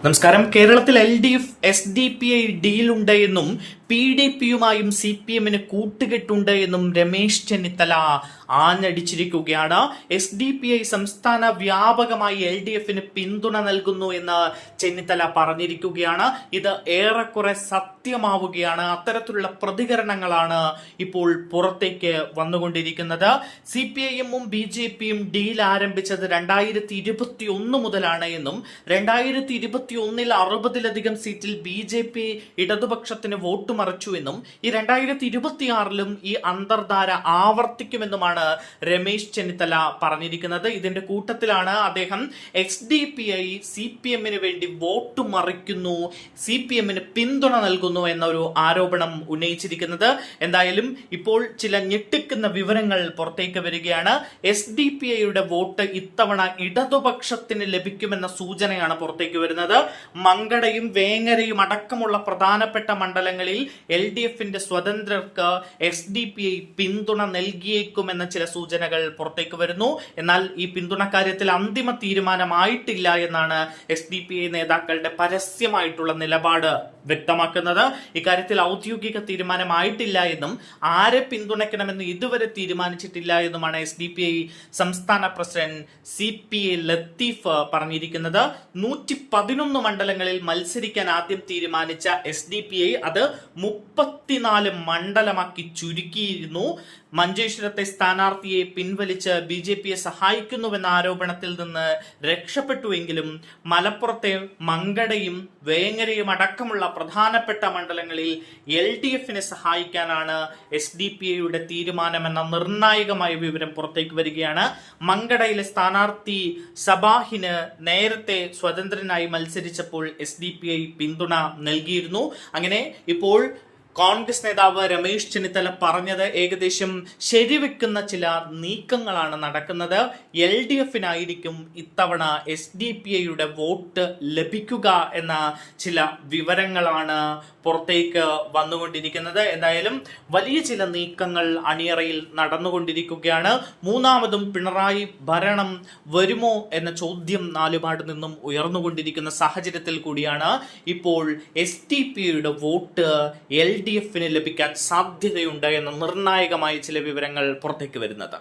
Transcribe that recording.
നമസ്കാരം. കേരളത്തിൽ LDF SDPI ഡീലുണ്ട് എന്നും PDPയുമായും CPMന് കൂട്ടുകെട്ടുണ്ട് എന്നും രമേശ് ചെന്നിത്തല ആഞ്ഞടിച്ചിരിക്കുകയാണ്. SDPI സംസ്ഥാന വ്യാപകമായി LDFന് പിന്തുണ നൽകുന്നു എന്ന് ചെന്നിത്തല പറഞ്ഞിരിക്കുകയാണ്. ഇത് ഏറെക്കുറെ സത്യമാവുകയാണ്. അത്തരത്തിലുള്ള പ്രതികരണങ്ങളാണ് ഇപ്പോൾ പുറത്തേക്ക് വന്നുകൊണ്ടിരിക്കുന്നത്. CPIഎമ്മും BJPയും ഡീൽ ആരംഭിച്ചത് 2021 മുതലാണ് എന്നും 2021 60-ലധികം സീറ്റിൽ BJP ഇടതുപക്ഷത്തിന് വോട്ട് മറിച്ചു എന്നും ഈ 2026-ലും ഈ അന്തർധാര ആവർത്തിക്കുമെന്നുമാണ് രമേശ് ചെന്നിത്തല പറഞ്ഞിരിക്കുന്നത്. ഇതിന്റെ കൂട്ടത്തിലാണ് അദ്ദേഹം SDPI CPMന് വേണ്ടി വോട്ട് മറിക്കുന്നു, CPMന് പിന്തുണ നൽകുന്നു എന്നൊരു ആരോപണം ഉന്നയിച്ചിരിക്കുന്നത്. എന്തായാലും ഇപ്പോൾ ചില ഞെട്ടിക്കുന്ന വിവരങ്ങൾ പുറത്തേക്ക് വരികയാണ്. SDPIയുടെ വോട്ട് ഇത്തവണ ഇടതുപക്ഷത്തിന് ലഭിക്കുമെന്ന സൂചനയാണ് പുറത്തേക്ക് വരുന്നത്. മങ്കടയും വേങ്ങരയും അടക്കമുള്ള പ്രധാനപ്പെട്ട മണ്ഡലങ്ങളിൽ LDFന്റെ സ്വതന്ത്രർക്ക് SDPI പിന്തുണ നൽകിയേക്കുമെന്ന ചില സൂചനകൾ പുറത്തേക്ക് വരുന്നു. എന്നാൽ ഈ പിന്തുണ കാര്യത്തിൽ അന്തിമ തീരുമാനമായിട്ടില്ല എന്നാണ് SDPI നേതാക്കളുടെ പരസ്യമായിട്ടുള്ള നിലപാട് വ്യക്തമാക്കുന്നത്. ഇക്കാര്യത്തിൽ ഔദ്യോഗിക തീരുമാനമായിട്ടില്ല എന്നും ആരെ പിന്തുണയ്ക്കണമെന്ന് ഇതുവരെ തീരുമാനിച്ചിട്ടില്ല എന്നുമാണ് SDPI സംസ്ഥാന പ്രസിഡന്റ് CPA ലത്തീഫ് പറഞ്ഞിരിക്കുന്നത്. 111 മണ്ഡലങ്ങളിൽ മത്സരിക്കാൻ ആദ്യം തീരുമാനിച്ച SDPI അത് 34 മണ്ഡലമാക്കി ചുരുക്കിയിരുന്നു. മഞ്ചേശ്വരത്തെ സ്ഥാനാർത്ഥിയെ പിൻവലിച്ച് BJPയെ സഹായിക്കുന്നുവെന്ന ആരോപണത്തിൽ നിന്ന് രക്ഷപ്പെട്ടുവെങ്കിലും മലപ്പുറത്തെ മങ്കടയും വേങ്ങരയും അടക്കമുള്ള പ്രധാനപ്പെട്ട മണ്ഡലങ്ങളിൽ LDFനെ സഹായിക്കാനാണ് SDPIയുടെ തീരുമാനമെന്ന നിർണായകമായ വിവരം പുറത്തേക്ക് വരികയാണ്. മങ്കടയിലെ സ്ഥാനാർത്ഥി സബാഹിന് നേരത്തെ സ്വതന്ത്രനായി മത്സരിച്ചപ്പോൾ SDPI പിന്തുണ നൽകിയിരുന്നു. അങ്ങനെ ഇപ്പോൾ കോൺഗ്രസ് നേതാവ് രമേശ് ചെന്നിത്തല പറഞ്ഞത് ഏകദേശം ശരിവെക്കുന്ന ചില നീക്കങ്ങളാണ് നടക്കുന്നത്. LDFനായിരിക്കും ഇത്തവണ SDPIയുടെ വോട്ട് ലഭിക്കുക എന്ന ചില വിവരങ്ങളാണ് പുറത്തേക്ക് വന്നുകൊണ്ടിരിക്കുന്നത്. എന്തായാലും വലിയ ചില നീക്കങ്ങൾ അണിയറയിൽ നടന്നുകൊണ്ടിരിക്കുകയാണ്. മൂന്നാമതും പിണറായി ഭരണം വരുമോ എന്ന ചോദ്യം നാലുപാട് നിന്നും ഉയർന്നുകൊണ്ടിരിക്കുന്ന സാഹചര്യത്തിൽ കൂടിയാണ് ഇപ്പോൾ SDPIയുടെ വോട്ട് LDFന് ലഭിക്കാൻ സാധ്യതയുണ്ട് എന്ന നിർണായകമായ ചില വിവരങ്ങൾ പുറത്തേക്ക് വരുന്നത്.